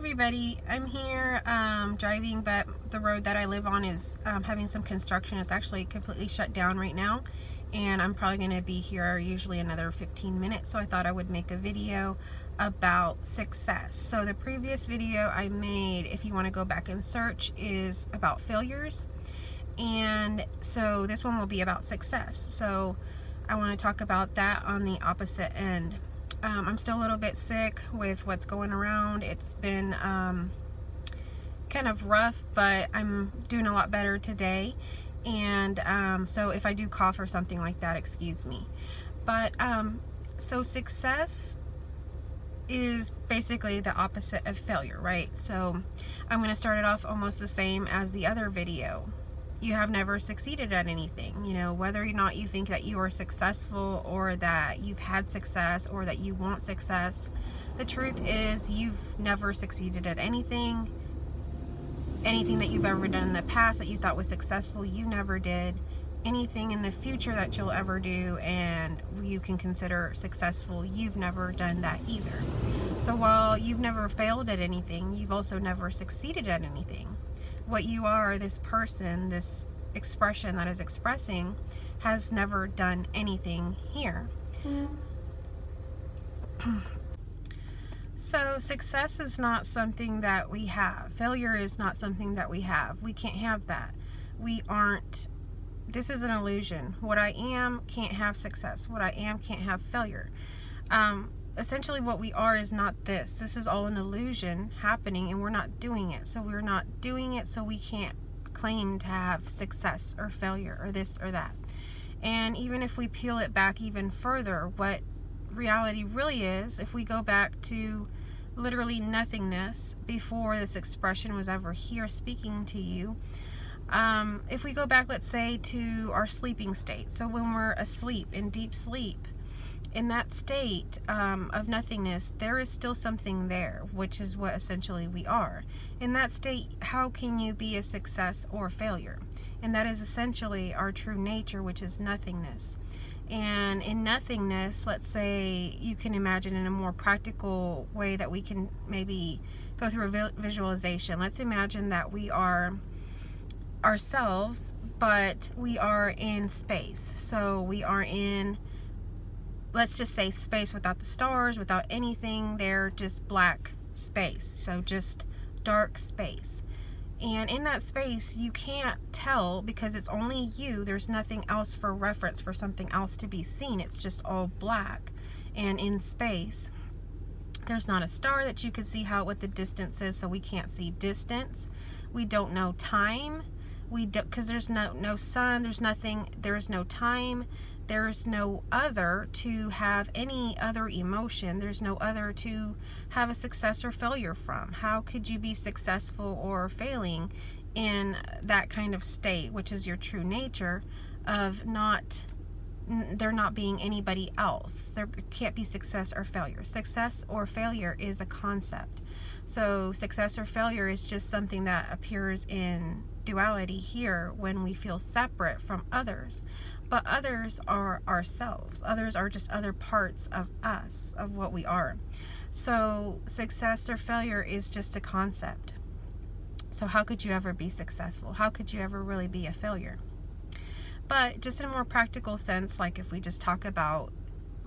everybody, I'm here driving, but the road that I live on is having some construction. It's actually completely shut down right now, and I'm probably going to be here usually another 15 minutes, so I thought I would make a video about success. So the previous video I made, if you want to go back and search, is about failures, and so this one will be about success. So I want to talk about that on the opposite end. I'm still a little bit sick with what's going around. It's been kind of rough, but I'm doing a lot better today. And so if I do cough or something like that, excuse me. But so success is basically the opposite of failure, right? So I'm going to start it off almost the same as the other video. You have never succeeded at anything, you know, whether or not you think that you are successful or that you've had success or that you want success. The truth is you've never succeeded at anything. Anything that you've ever done in the past that you thought was successful, you never did. Anything in the future that you'll ever do and you can consider successful, you've never done that either. So while you've never failed at anything, you've also never succeeded at anything. What you are, this person, this expression that is expressing, has never done anything here. So success is not something that we have. Failure is not something that we have. We can't have that. We aren't. This is an illusion. What I am can't have success. What I am can't have failure. Essentially what we are is not this. This is all an illusion happening, and we're not doing it. So we're not doing it, so we can't claim to have success or failure or this or that. And even if we peel it back even further, what reality really is, if we go back to literally nothingness before this expression was ever here speaking to you, if we go back, let's say, to our sleeping state. So when we're asleep, in deep sleep, in that state of nothingness, there is still something there, which is what essentially we are. In that state, how can you be a success or failure? And that is essentially our true nature, which is nothingness. And in nothingness, let's say you can imagine in a more practical way that we can maybe go through a visualization. Let's imagine that we are ourselves, but we are in space. So we are in, let's just say, space without the stars, without anything there, just black space. So just dark space. And in that space, you can't tell because it's only you. There's nothing else for reference for something else to be seen. It's just all black. And in space, there's not a star that you can see what the distance is, so we can't see distance. We don't know time. Because there's no sun, there's nothing, there's no time. There's no other to have any other emotion. There's no other to have a success or failure from. How could you be successful or failing in that kind of state, which is your true nature of there not being anybody else? There can't be success or failure. Success or failure is a concept. So success or failure is just something that appears in duality here when we feel separate from others. But others are ourselves. Others are just other parts of us, of what we are. So success or failure is just a concept. So how could you ever be successful? How could you ever really be a failure? But just in a more practical sense, like if we just talk about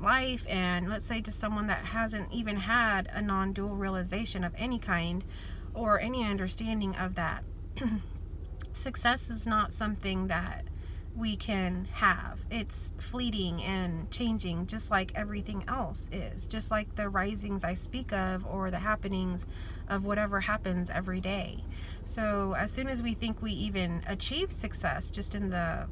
life, and let's say just someone that hasn't even had a non-dual realization of any kind or any understanding of that, success is not something that we can have. It's fleeting and changing, just like everything else is, just like the risings I speak of or the happenings of whatever happens every day. So as soon as we think we even achieve success just in the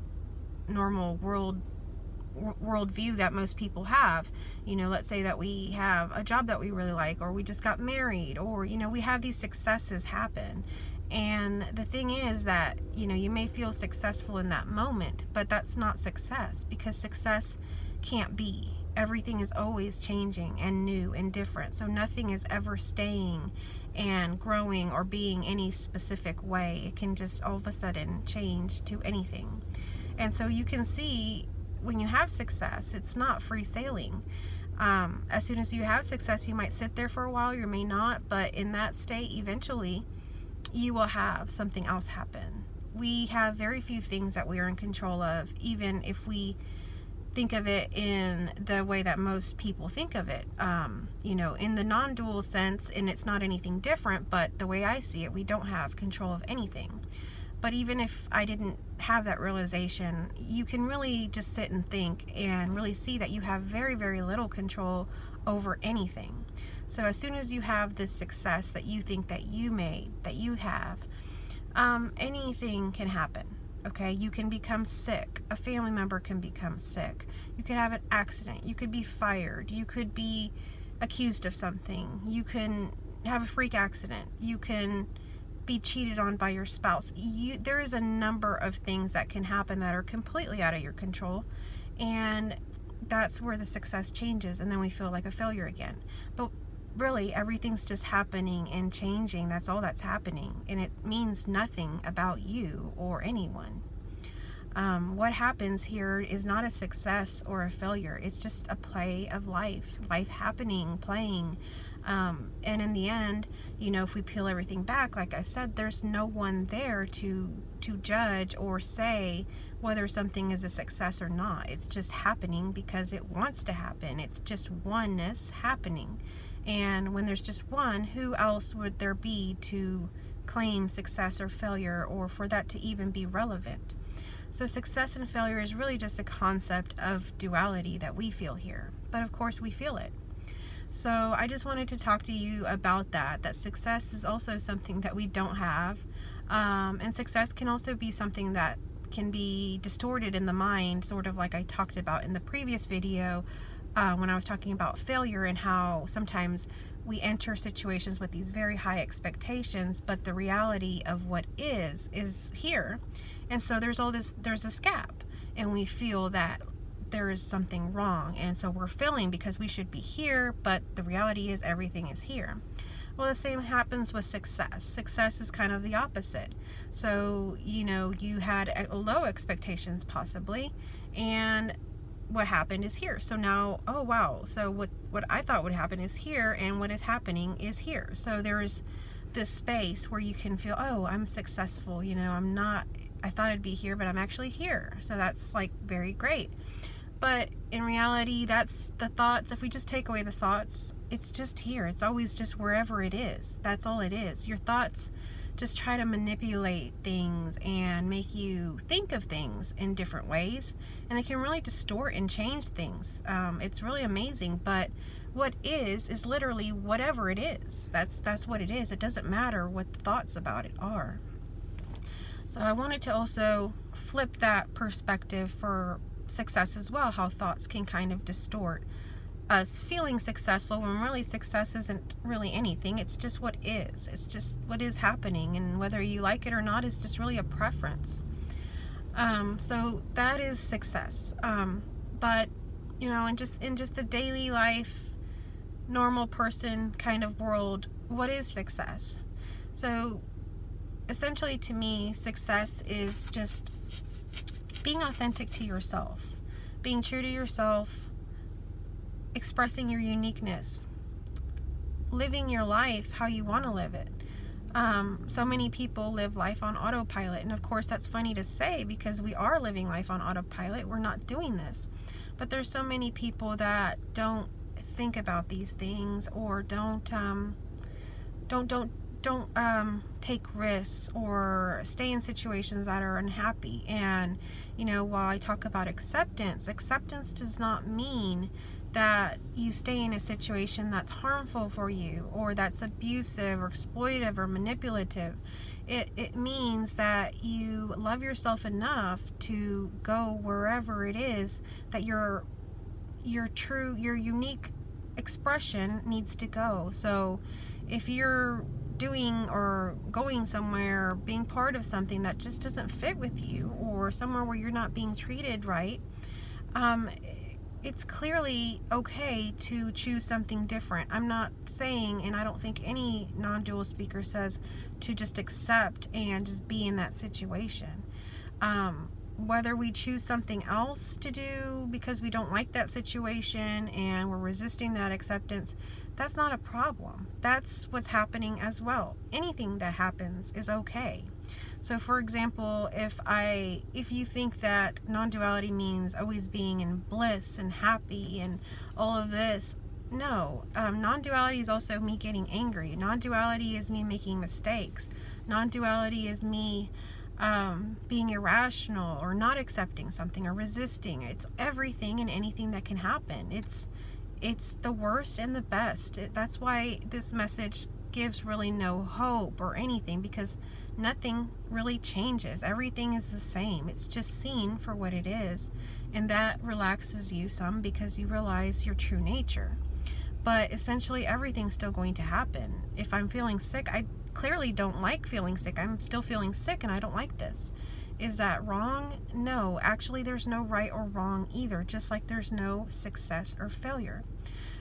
normal worldview that most people have, you know, let's say that we have a job that we really like, or we just got married, or, you know, we have these successes happen. And the thing is that, you know, you may feel successful in that moment, but that's not success, because success can't be. Everything is always changing and new and different. So nothing is ever staying and growing or being any specific way. It can just all of a sudden change to anything. And so you can see when you have success, it's not free sailing. As soon as you have success, you might sit there for a while, you may not, but in that state, eventually, you will have something else happen. We have very few things that we are in control of, even if we think of it in the way that most people think of it, in the non-dual sense, and it's not anything different, but the way I see it, we don't have control of anything. But even if I didn't have that realization, you can really just sit and think and really see that you have very, very little control over anything. So as soon as you have this success that you think that you made, that you have, anything can happen. Okay, you can become sick. A family member can become sick. You could have an accident. You could be fired. You could be accused of something. You can have a freak accident. You can be cheated on by your spouse. There is a number of things that can happen that are completely out of your control, and that's where the success changes, and then we feel like a failure again. But really, everything's just happening and changing. That's all that's happening, and it means nothing about you or anyone. What happens here is not a success or a failure. It's just a play of life happening, playing. And in the end, if we peel everything back, like I said, there's no one there to judge or say whether something is a success or not. It's just happening because it wants to happen. It's just oneness happening. And when there's just one, who else would there be to claim success or failure, or for that to even be relevant? So success and failure is really just a concept of duality that we feel here. But of course we feel it. So I just wanted to talk to you about that success is also something that we don't have. And success can also be something that can be distorted in the mind, sort of like I talked about in the previous video, when I was talking about failure and how sometimes we enter situations with these very high expectations, but the reality of what is here. And so there's this gap, and we feel that there is something wrong, and so we're failing because we should be here, but the reality is everything is here. Well, the same happens with success. Success is kind of the opposite. So, you had low expectations possibly, and what happened is here. So now, oh wow, so what I thought would happen is here, and what is happening is here. So there's this space where you can feel, oh, I'm successful, I thought I'd be here, but I'm actually here. So that's like very great. But in reality, that's the thoughts. If we just take away the thoughts, it's just here. It's always just wherever it is. That's all it is. Your thoughts just try to manipulate things and make you think of things in different ways, and they can really distort and change things. It's really amazing, but what is literally whatever it is. That's what it is. It doesn't matter what the thoughts about it are. So I wanted to also flip that perspective for success as well, how thoughts can kind of distort us feeling successful when really success isn't really anything. It's just what is. It's just what is happening, and whether you like it or not is just really a preference. So that is success. But in just the daily life, normal person kind of world, what is success? So essentially, to me, success is just being authentic to yourself, being true to yourself, expressing your uniqueness, living your life how you want to live it. So many people live life on autopilot, and of course that's funny to say because we are living life on autopilot. We're not doing this, but there's so many people that don't think about these things, or don't take risks, or stay in situations that are unhappy. And while I talk about acceptance does not mean that you stay in a situation that's harmful for you, or that's abusive or exploitative or manipulative. It means that you love yourself enough to go wherever it is that your unique expression needs to go. So if you're doing or going somewhere, being part of something that just doesn't fit with you, or somewhere where you're not being treated right, it's clearly okay to choose something different. I'm not saying, and I don't think any non-dual speaker says, to just accept and just be in that situation. whether we choose something else to do because we don't like that situation and we're resisting that acceptance, that's not a problem. That's what's happening as well. Anything that happens is okay. So for example, if you think that non-duality means always being in bliss and happy and all of this, no. Non-duality is also me getting angry. Non-duality is me making mistakes. Non-duality is me being irrational or not accepting something or resisting. It's everything and anything that can happen. It's the worst and the best. That's why this message gives really no hope or anything, because nothing really changes. Everything is the same. It's just seen for what it is, and that relaxes you some because you realize your true nature. But essentially everything's still going to happen. If I'm feeling sick, I clearly don't like feeling sick. I'm still feeling sick and I don't like this. Is that wrong? No, actually there's no right or wrong either, just like there's no success or failure.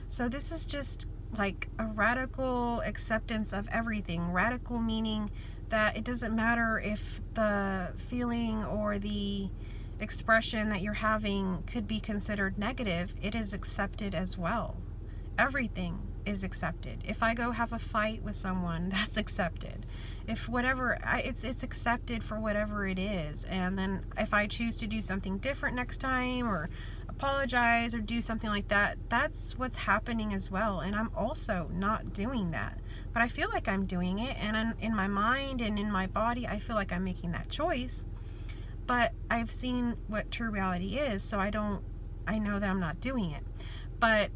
So this is just like a radical acceptance of everything. Radical meaning that it doesn't matter if the feeling or the expression that you're having could be considered negative, it is accepted as well. Everything is accepted. If I go have a fight with someone, that's accepted. If whatever, it's accepted for whatever it is. And then if I choose to do something different next time or apologize or do something like that, that's what's happening as well. And I'm also not doing that, but I feel like I'm doing it, and in my mind and in my body I feel like I'm making that choice. But I've seen what true reality is, so I know that I'm not doing it. But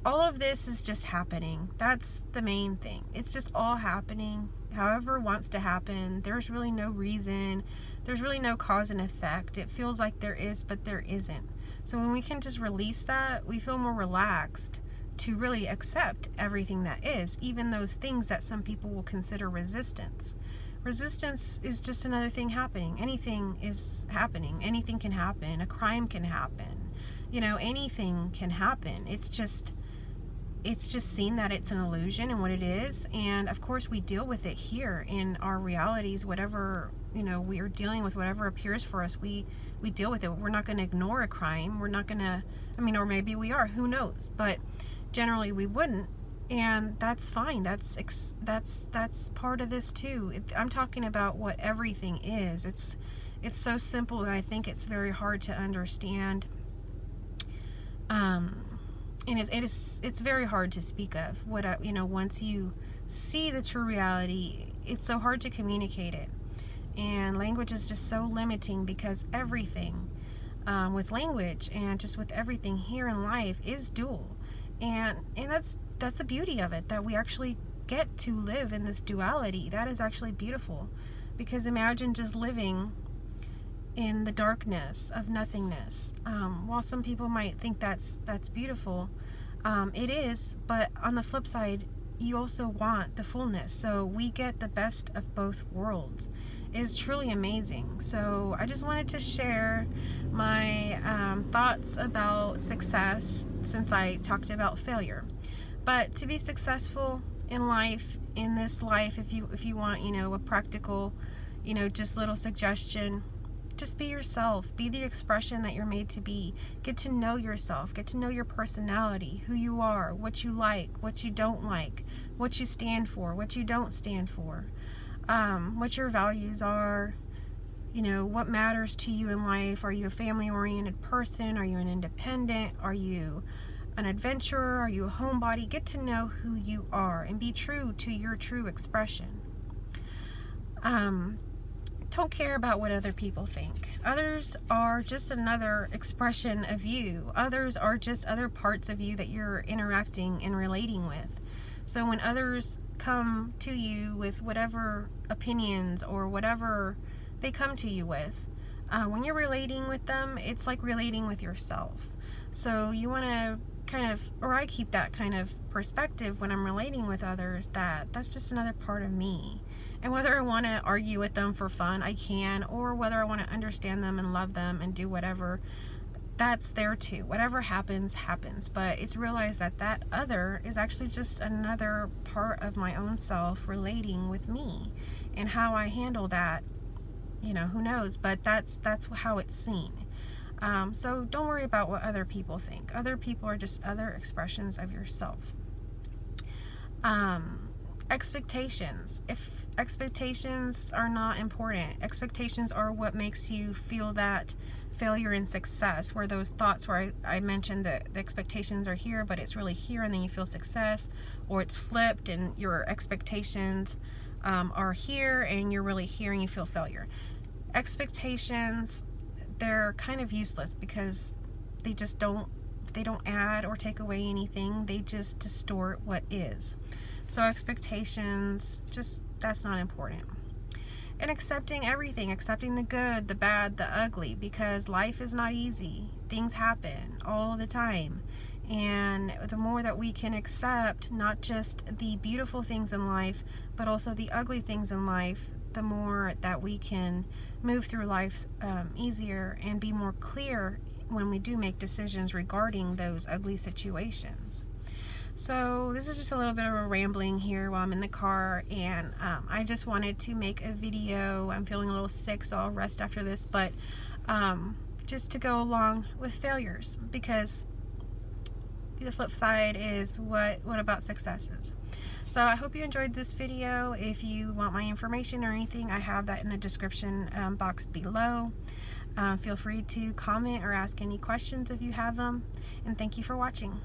all of this is just happening. That's the main thing. It's just all happening however it wants to happen. There's really no reason. There's really no cause and effect. It feels like there is, but there isn't. So when we can just release that, we feel more relaxed to really accept everything that is, even those things that some people will consider resistance. Resistance is just another thing happening. Anything is happening. Anything can happen. A crime can happen. Anything can happen. It's just seen that it's an illusion and what it is. And of course we deal with it here in our realities. Whatever, we are dealing with, whatever appears for us, we deal with it. We're not going to ignore a crime. We're not going to, or maybe we are, who knows? But generally we wouldn't. And that's fine. That's part of this too. I'm talking about what everything is. It's so simple that I think it's very hard to understand. And it's very hard to speak of once you see the true reality, it's so hard to communicate it. And language is just so limiting, because everything with language and just with everything here in life is dual. And that's the beauty of it, that we actually get to live in this duality. That is actually beautiful, because imagine just living in the darkness of nothingness. While some people might think that's beautiful, it is, but on the flip side, you also want the fullness. So we get the best of both worlds. It is truly amazing. So I just wanted to share my thoughts about success, since I talked about failure. But to be successful in life, in this life, if you want, a practical, just little suggestion, just be yourself. Be the expression that you're made to be. Get to know yourself. Get to know your personality, who you are, what you like, what you don't like, what you stand for, what you don't stand for, what your values are, what matters to you in life. Are you a family-oriented person? Are you an independent? Are you an adventurer? Are you a homebody? Get to know who you are and be true to your true expression. Don't care about what other people think. Others are just another expression of you. Others are just other parts of you that you're interacting and relating with. So when others come to you with whatever opinions or whatever they come to you with, when you're relating with them, it's like relating with yourself. So you want to I keep that kind of perspective when I'm relating with others, that's just another part of me. And whether I want to argue with them for fun, I can, or whether I want to understand them and love them and do whatever, that's there too. Whatever happens, happens. But it's realized that other is actually just another part of my own self relating with me, and how I handle that, you know, who knows, but that's how it's seen. So don't worry about what other people think. Other people are just other expressions of yourself. Expectations. If expectations are not important, expectations are what makes you feel that failure and success, where those thoughts where I mentioned that the expectations are here, but it's really here, and then you feel success, or it's flipped and your expectations are here and you're really here and you feel failure. Expectations, they're kind of useless because they don't add or take away anything. They just distort what is. So expectations, just, that's not important. And accepting everything, accepting the good, the bad, the ugly, because life is not easy. Things happen all the time. And the more that we can accept not just the beautiful things in life, but also the ugly things in life, the more that we can move through life easier and be more clear when we do make decisions regarding those ugly situations. So this is just a little bit of a rambling here while I'm in the car, and I just wanted to make a video. I'm feeling a little sick, so I'll rest after this, but just to go along with failures, because the flip side is what about successes. So I hope you enjoyed this video. If you want my information or anything, I have that in the description box below. Feel free to comment or ask any questions if you have them, and thank you for watching.